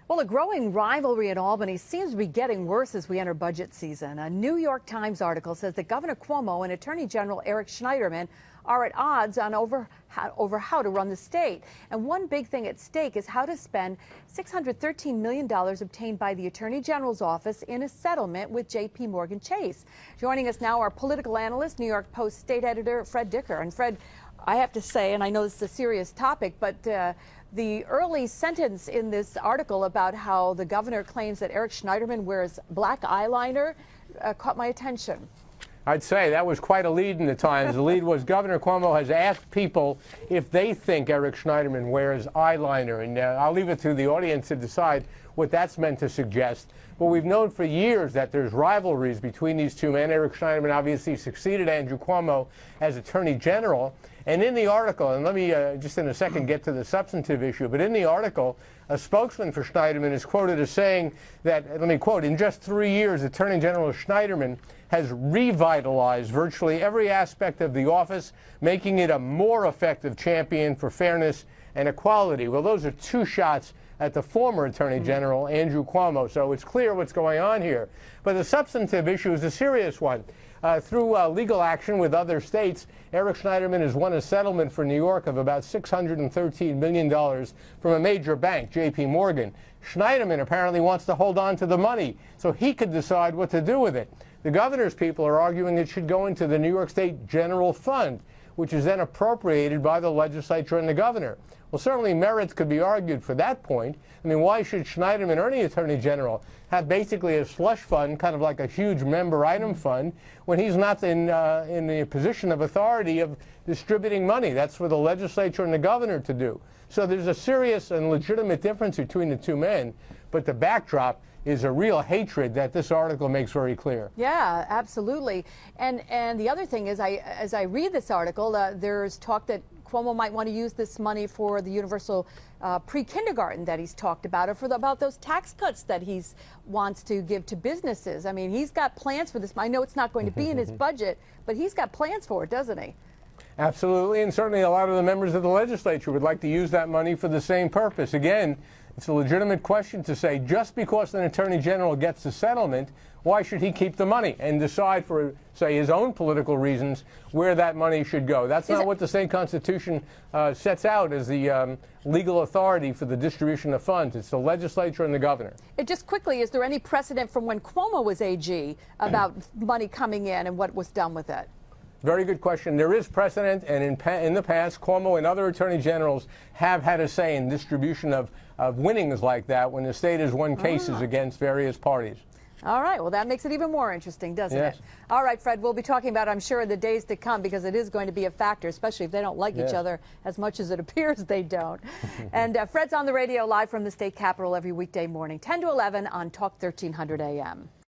Well, a growing rivalry in Albany seems to be getting worse as we enter budget season. A New York Times article says that Governor Cuomo and Attorney General Eric Schneiderman are at odds on over how to run the state. And one big thing at stake is how to spend $613 million obtained by the Attorney General's office in a settlement with J.P. Morgan Chase. Joining us now, our political analyst, New York Post state editor Fred Dicker. And Fred, I have to say, and I know this is a serious topic, but the early sentence in this article about how the governor claims that Eric Schneiderman wears black eyeliner caught my attention. I'd say that was quite a lead in the Times. The lead was Governor Cuomo has asked people if they think Eric Schneiderman wears eyeliner. And I'll leave it to the audience to decide what that's meant to suggest. But we've known for years that there's rivalries between these two men. Eric Schneiderman obviously succeeded Andrew Cuomo as Attorney General. And in the article, and let me just in a second get to the substantive issue, but in the article, a spokesman for Schneiderman is quoted as saying that, let me quote, in just 3 years, Attorney General Schneiderman has revitalized virtually every aspect of the office, making it a more effective champion for fairness and equality. Well, those are two shots at the former Attorney General, Andrew Cuomo. So it's clear what's going on here. But the substantive issue is a serious one. Through legal action with other states, Eric Schneiderman has won a settlement for New York of about $613 million from a major bank, J.P. Morgan. Schneiderman apparently wants to hold on to the money so he could decide what to do with it. The governor's people are arguing it should go into the New York State General Fund, which is then appropriated by the legislature and the governor. Well, certainly merits could be argued for that point. I mean, why should Schneiderman or any attorney general have basically a slush fund, kind of like a huge member item fund, when he's not in the position of authority of distributing money? That's for the legislature and the governor to do. So there's a serious and legitimate difference between the two men, but the backdrop is a real hatred that this article makes very clear. Yeah, absolutely. And the other thing is, as I read this article, there's talk that Cuomo might want to use this money for the universal pre-kindergarten that he's talked about, or for about those tax cuts that he wants to give to businesses. I mean, he's got plans for this. I know it's not going to be in his budget, but he's got plans for it, doesn't he? Absolutely, and certainly a lot of the members of the legislature would like to use that money for the same purpose. Again, it's a legitimate question to say, just because an attorney general gets a settlement, why should he keep the money and decide for, say, his own political reasons where that money should go? That's not what the state constitution sets out as the legal authority for the distribution of funds. It's the legislature and the governor. Just quickly, is there any precedent from when Cuomo was AG about money coming in and what was done with it? Very good question. There is precedent, and in the past, Cuomo and other attorney generals have had a say in distribution of winnings like that when the state has won cases against various parties. All right. Well, that makes it even more interesting, doesn't Yes. it? All right, Fred, we'll be talking about, I'm sure, in the days to come, because it is going to be a factor, especially if they don't like each other as much as it appears they don't. And Fred's on the radio live from the state capitol every weekday morning, 10 to 11 on Talk 1300 AM.